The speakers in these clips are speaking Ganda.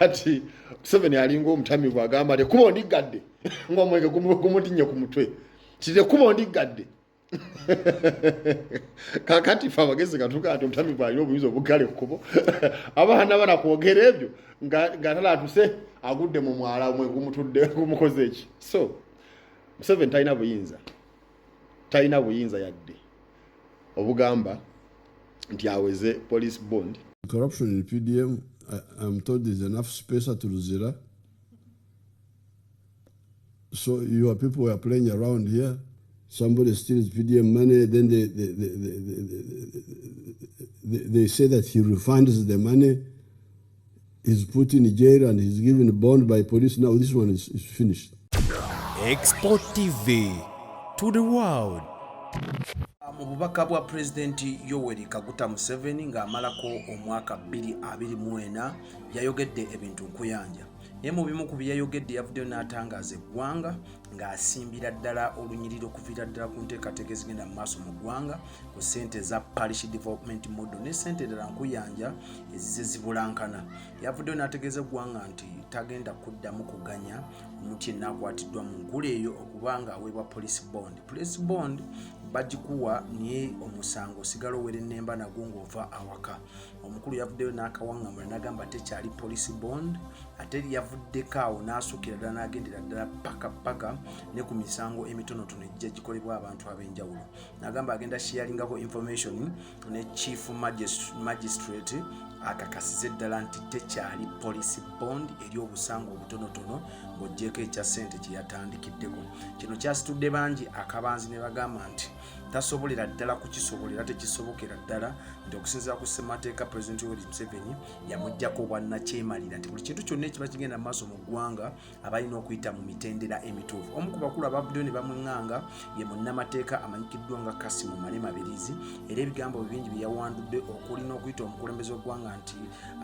kati Museveni alinga omutamivu agamba tekuba ondigadde ng'omwenge gumutinye ku mutwe tekuba ondigadde kakati fe abagezi katuka ati omutamivu alina obuyinza obugale kkubo abaana banakwogera ebyo nga talatuse agudde mu mwala omwenge gumutudde gumukoze eki. So Museveni talina buyinza yadde obugamba nti aweze police bond. Corruption in PDM, I'm told there's enough space at Luzira. So your people are playing around here. Somebody steals PDM money, then they say that he refunds the money. He's put in jail and he's given a bond by police. Now this one is finished. Export TV to the world. Mu bubaka bwa President Yoweri Kaguta Museveni ng'amalako omwaka 2024 yayogedde ebintu nkuyanja. Naye mu bimu ku byayogedde yavuddeyo n'atangaza eggwanga ng'asimbira ddala olunyiriro okuviira ddala ku nteekateeka ezigenda mu maaso mu ggwanga ku ssente za parish development model ne ssente ddala nkuyanja ezize zibulankana. Yavuddeyo n'ategeeza eggwanga nti tagenda kuddamu kuganya omuntu yenna akwatiddwa mu nkula eyo okubanga aweebwa police bond. Police bond bagikuwa niye omusango osigala owere ennemba nagwo ng'ova awaka. Omukulu yavuddeyo n'akawaŋŋamula n'agamba tekyali police bond ate yavuddeko awo n'asukira ddala n'agendera ddala paka ne ku misango emitonotono ejja gikolebwa abantu ab'enjawulo. N'agamba agenda sharingako information ne chief magistrate akakasize ddala nti tekyali police bond eri obusango obutonotono ng'oggyeko ekya ssente kye yatandikiddeko. Kino kyasitudde bangi akabanzi ne bagamba nti tasobolera ddala kukisobolera tekisobokera ddala nti okusinziira ku ssemateeka President Yoweri Museveni yamuggyako bwannakyemalira nti buli kintu kyonna ekiba kigenda mu maaso mu ggwanga abalina okuyita mu mitendera emituufu. Omu ku bakulu abavuddeyo ne bamweŋŋanga ye munnamateeka amanyikiddwa nga Kasimu Malema Berizi era ebigambo bingi bye yawandudde okulina okuyita omukulembeze w'eggwanga nti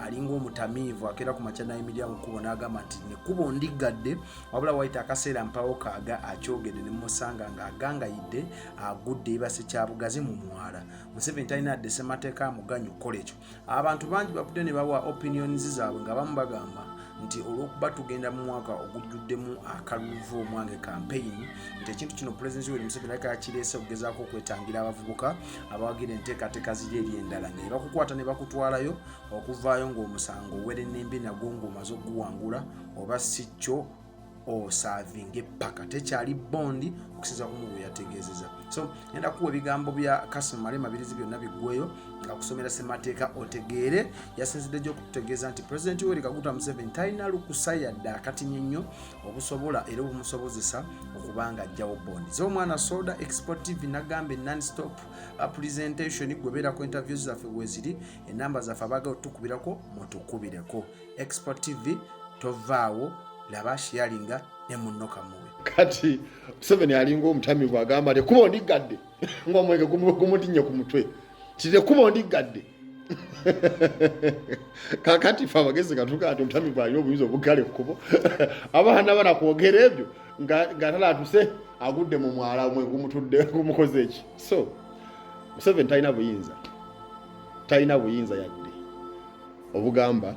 alinga omutamiivu akeera ku makya n'ayimirira mu kkubo n'agamba nti nekubo ndigadde wabula wayita akaseera mpawo kaaga akyogedde ne musanga ng'agangayidde agudde ebase kyabugazi mu mwala. Museveni talina adde ssemateeka amuganyu okukola ekyo. Abantu bangi bavudde ne bawa opinions zaabwe nga bamu bagamba nti olw'okuba tugenda mu mwaka ogujjuddemu akaluvu omwange campaign nti ekintu kino President Yoweri Museveni aleka yakireese okugezaako okwetangira abavubuka abawagira enteekateeka ziri eri endala nga bakukwata ne bakutwalayo okuvaayo ng'omusango owere ennembi nagwo ng'omaze okuguwangula oba si kyo osavinge paka tekyali bondi okusinza ku mubu yategeezeza. So enda kuwa ebigambo bya Kasimu Malema Berizi byonna biggweyo nga kusomera ssemateeka otegeere yasinzidde gyo okutegeeza nti President Yoweri Kaguta Museveni talina lukusa yadde akatinye nnyo obusobola era obumusobozesa okubanga ajjawo bondi. So omwana Soda Export TV nagambe non-stop presentation gwebeerako interviews zaffe bwe ziri enamba zaffe abaga otukubirako mutukubireko. Export TV tovaawo laba sharinga ne munnoka muwe. Kati Museveni alinga omutamivu agamba tekuba ondigadde ng'omwenge gumutinye ku mutwe tekuba ondigadde kakati fe abagezi katuka ati omutamivu alina obuyinza obugale kkubo abaana banakwogera ebyo nga talatuse agudde mu mwala omwenge gumutudde gumukoze eki. So Museveni talina buyinza yadde obugamba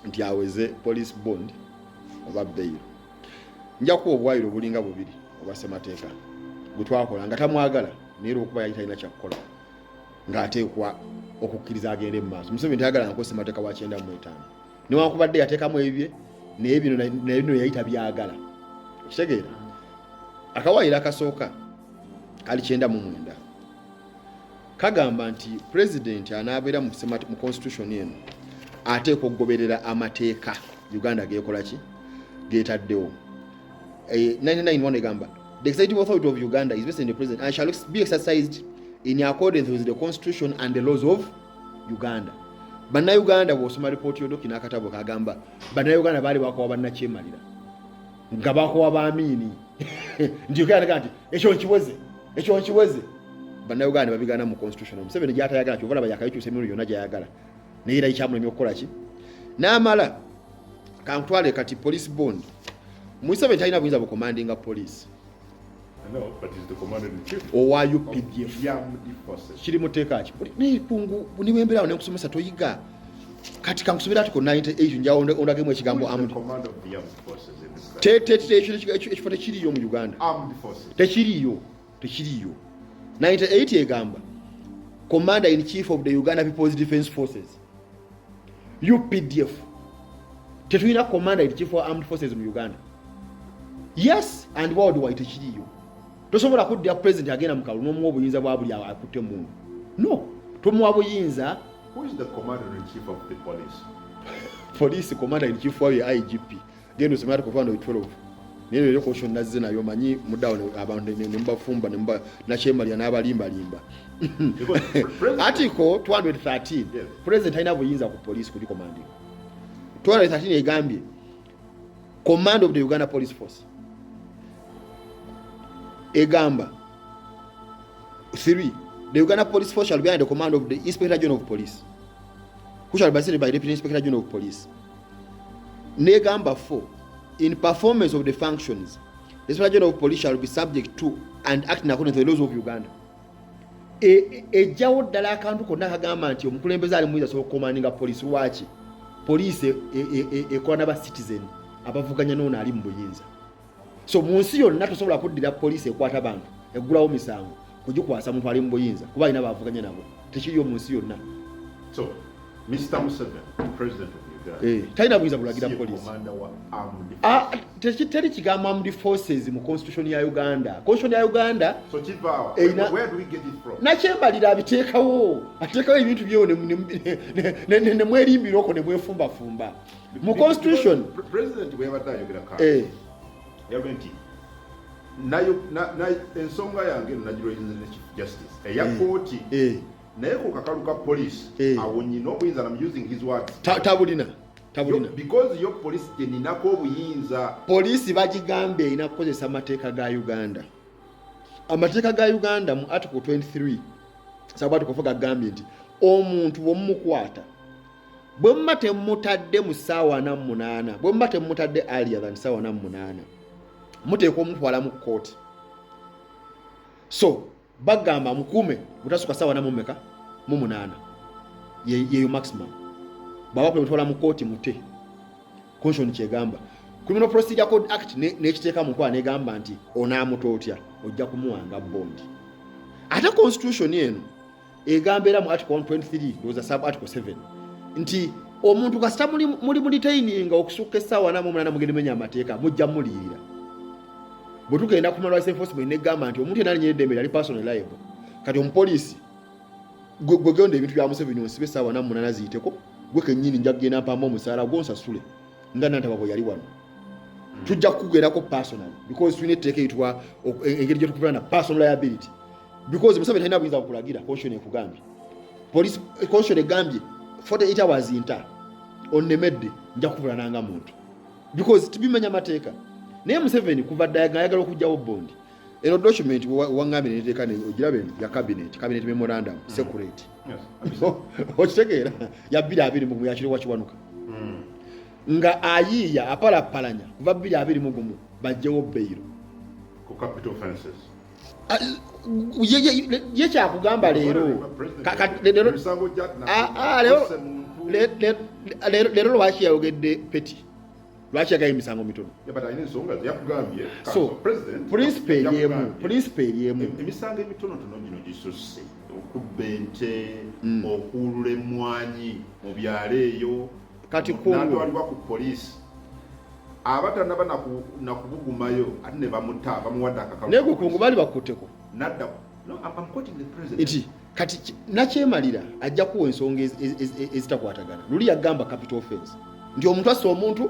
nti aweze police bond oba bail. Nja kuwa obwayiro obulinga bubiri oba ssemateeka gwe twakola nga tamwagala naye okuba yali talina kyakukola ng'ateekwa okukkiriza agende mu maaso. Museveni tayagala nako ssemateeka wa 95 newankubadde yateekamu ebye naye bino yali tabyagala. Okitegeera akawayiro akasooka kali 99 kagamba nti President anaabeera mu constitution eno ateekwa okugoberera amateeka Uganda geekola ki getaddewo. 99 egamba the executive authority of Uganda is based on the president and shall be exercised in accordance with the constitution and the laws of Uganda. Bannayuganda bw'osoma ripooti y'odoki n'akatabo kagamba bannayuganda baali bakowa bannakyemalira nga bakowa baamiini nti okeraga nti ekyo nkiweze bannayuganda babigana mu constitution. Museveni gy'atayagala kyova laba yakayikyusa emirundi yonna gy'ayagala naye era ekyamulemye okukola ki n'amala kankutwale kati police bond. Museveni talina buyinza bukomandinga police. No, but he's the commander in chief. Owa UPDF. Yeah, the forces. Kiri muteeka ki? Ni pungu niwembera ne kusomesa toyiga. kati kankusubira article 98 njawo ondagemu ekigambo Who is the armed. commander of the armed forces in this country? Ekifo tekiriyo mu Uganda. Armed forces. Tekiriyo. 98 egamba Commander in Chief of the Uganda People's Defence Forces. UPDF. Tetulina Commander in Chief of Armed Forces mu Uganda. Yes, and worldwide tekiriyo. Tosobola kuddira president agenda mu kalulu n'omuwa obuyinza bwa buli akutte mundu. No, tomuwa buyinza. Who is the commander in chief of the police? Police Commander in Chief wa IGP. Gendo semata kuvana 12. Nene leko shon nazze nayo manyi mudawo abantu ne mbafumba ne mba na chemali n'abalimba limba. Article 213. Yes. President haina buyinza ku police kuli commanding. 213 egambye Command of the Uganda Police Force. Egamba 3. The Uganda Police Force shall be under the command of the Inspector General of Police, who shall be assisted by the Deputy Inspector General of Police. Negamba 4. In performance of the functions, the Inspector General of Police shall be subject to and acting according to the laws of Uganda. Ejjawo ddala akantu konna kagamba nti omukulembeze ali muyinza asobola okukomandinga police waaki police ekola n'aba citizen abavuganya n'ono ali mu buyinza. So mu nsi yonna tosobola kuddira police ekwata bantu eggulawo misango kugikwasa muntu ali mu buyinza kuba alina bavuganya nabo tekiriyo mu nsi yonna. So, Mr. Museveni, President of Uganda, talina buyinza bulagira is police. commander wa armed forces. Teri kigamba armed forces mu constitution ya Uganda. Constitution ya Uganda So, Chief Power, Eina- where do we get it from? nakyembalira abiteekawo ateekawo ebintu byewo ne mwerimbira okwo ne mwefumbafumba mu constitution. President weyabadde ayogera Eh. yaga nti nayo ensonga yange eno nagirwanyiriza ne Chief Justice eya kooti naye ku kakalu ka police awo nyina obuyinza I'm using his words tabulina because yo police gyeninako obuyinza. poliisi bagigambye erina kukozesa amateeka ga Uganda. Amateeka ga Uganda mu article 23 sababu article 4 gagambye nti omuntu bw'omukwata bwe mma temutadde mu ssaawa 48 bwe mma temutadde earlier than ssaawa 48 muteekwa omutwala mu kooti. So bagamba mukume mutasuka ssaawa 48 yeyo maximum baba mutwala mu kooti mute. Constitution kyegamba Criminal Procedure Code Act n'ekiteeka mu nkola negamba nti onaamuta otya ojja kumuwanga bondi. Ate constitution eno egamba era mu article 123 ndoza sub article 7 nti omuntu kasita muli mu detaining okusukka essaawa 48 mugende menya amateeka mujja muliyirira. Bwe tugenda ku Human Rights Enforcement negamba nti omuntu yenna alinyeredde eddembe ali personal liable. Kati omupoliisi gwe genda ebintu bya Museveni onsibe essaawa 48 ziyiteko gwe kennyini nja kugenda mpamba omusaala gwonsasule nga nantaba bwe yali wano. Tujja kukugerako personal because tulina etteeka eyitibwa engeri gye tukuvana personal liability because Museveni talina buyinza bukulagira. Constitution ekugambye police constitution egambye 48 hours inta onnemedde nja kukuvulananga muntu because tibimenya mateeka. Naye Museveni kuva dda ayagala okugyawo bondi. Eno document wangambye neteeka ogirabe ya cabinet memorandum secret. Yes. Okitegeera ya 2020 yakiriwa kiwanuka nga ayiya apalapalanya kuva 2021 bajjewo bail Ku capital offenses. ye kyakugamba leero leero lwaki yayogedde Peti lwaki yagaye emisango mitono. But ayina ensonga yakugambye. So President principle y'emu emisango emitonotono gino gisusse okubba ente okuwulula emmwanyi mu byalo eyo kati n'atwalibwa ku poliisi abatanaba nakubugumayo ate ne bamuta bamuwadde akakalu naye gukungu baali bakutteko nadda. No, I'm quoting the president. nti kati nakyemalira ajja kuwa ensonga ezitakwatagana. Luli yagamba capital offense nti omuntu assa omuntu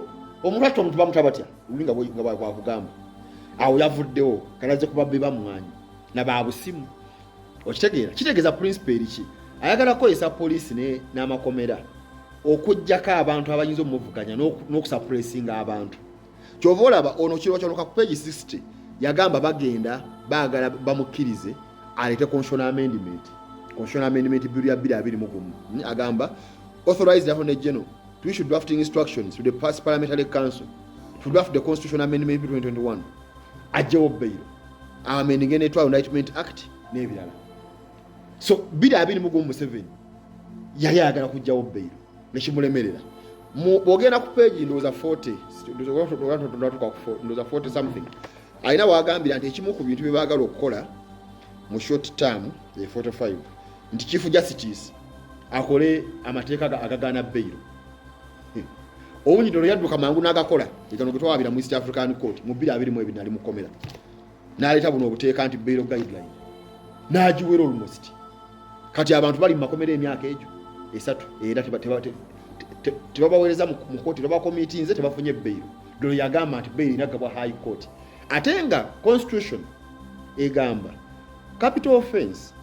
atta omuntu bamuta batya luli nga bwakugamba awo yavuddewo kalaze kuba be bamwanyi nababusimu. Okitegeera kitegeeza principle ki ayagala kukozesa poliisi n'amakomera okuggyako abantu abayinza omuvuganya n'okusuppressinga abantu. Kyova olaba ono kirwa kyoluka ku page 60 yagamba bagenda baagala bamukkirize alete constitutional amendment bill ya 2021 agamba authorized the Attorney General to issue drafting instructions to the past parliamentary council to draft the constitutional amendment bill 2021 ajjewo bail amending netwala indictment act n'ebirala. So 2021 Museveni yali ayagala kujjawo bail nekimulemerera bwogenda ku page ndowooza 40 ndowooza 40 something alina wagambira nti ekimu ku bintu bye baagala okukola mu short term 45 nti chief justice akole amateeka agagaana bail Owunyidolo yadduka mangu n'agakola ekano gwe twawabira mu East African Court mu 2022 nali mukomera n'aleeta buno obuteeka nti bail guideline n'agiwera almost kati abantu bali mu makomera emyaka egyo esatu era tebabaweereza mu kooti tebabakomiti nze tebafunye bail dolo yagamba nti bail inagabwa high court ate nga constitution egamba capital offense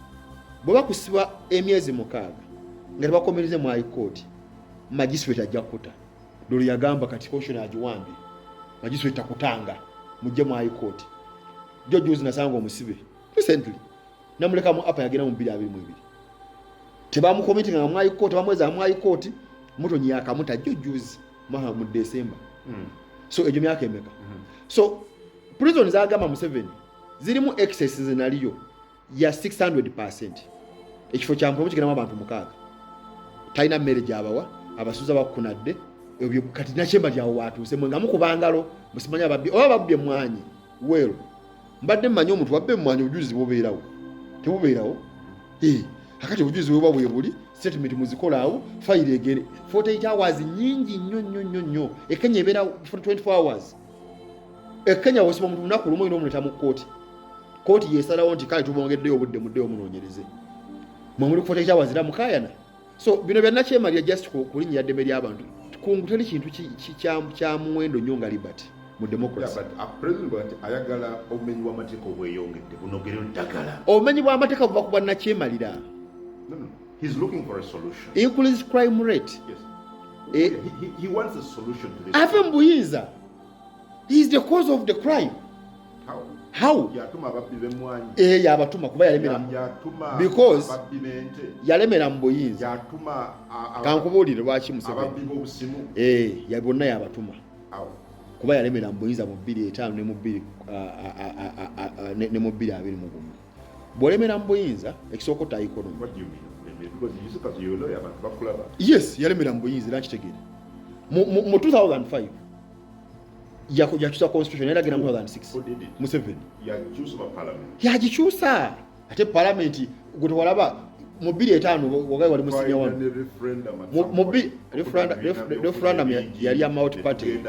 bwe bakusibwa emyezi 6 nga tebakomereze mu high court magistrate ajja kukuta dolo yagamba kati constitution agiwambye magistrate takutanga mujje mu high court jojuzi nasanga omusibe recently namuleka mu apa yagenda mu 2022 tebamukomiti nga mu high court bamweza mu high court mutonyi yakamuta jojuzi maha mu December so ejo myaka emeka so prison zagamba mu 7 zirimu excess zinaliyo ya 600%. Ekifo kya mpolo kigenda mu abantu 6 taina mmere gyabawa abasuza bakunadde ebyo kati nachemba lyawo watuuse mwenga mukubangalo musimanya babbi oba babbi mwanyi wero mbadde mmanyi omuntu wabbe mwanyi obujuzi bubeerawo tebubeerawo akati obujuzi bwe bwe buli statement muzikolaawo file egere 48 hours nyingi nnyo ekenya ebeera for 24 hours ekenya wosima omuntu lunaku lumu ino omuleta mu kooti yesalawo nti kale tubongeddeyo obudde muddeyo munoonyereze mwemuli 48 hours era mukayana so bino byannakyemalira just kulinnya ddembe ly'abantu kungu teri kintu kya muwendo nnyo nga liberty mu democracy. President ayagala obumenyi bw'amateeka obweyongedde bunogere ddagala. Obumenyi bw'amateeka buva ku bannakyemalira. No. He's looking for a solution. Increase crime rate. Yes. He wants a solution to this. Ave Mbuyinza. He is the cause of the crime. How? Yatuma ababbi b'emmwanyi. Yabatuma kuba yalemera. Yatuma because ababbi b'ente. Yalemera Mbuyinza. Yatuma kankubuulire lwaki Museveni. Ababbi b'obusimu. Bonna yabatuma. Kuba yalemera Mbuyinza mu 2005 ne mu 2021. Bw'olemera Mbuyinza ekisooka economy. What do you mean? Because you suppose you know abantu bakulaba. Yes, yalemera Mbuyinza era kitegeera. Mu 2005 yakyusa constitution era gena mu 2006 Museveni yakyusa parliament yagikyusa ate parliament gwe walaba mu 2005 wagayi wali musinya wano referendum yali amount party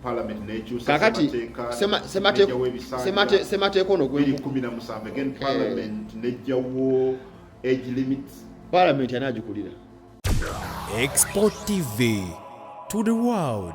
parliament nekyusa kakati semateeko ono gwe 17 again parliament nejjawo age limits parliament yanagikulira. Export TV to the world.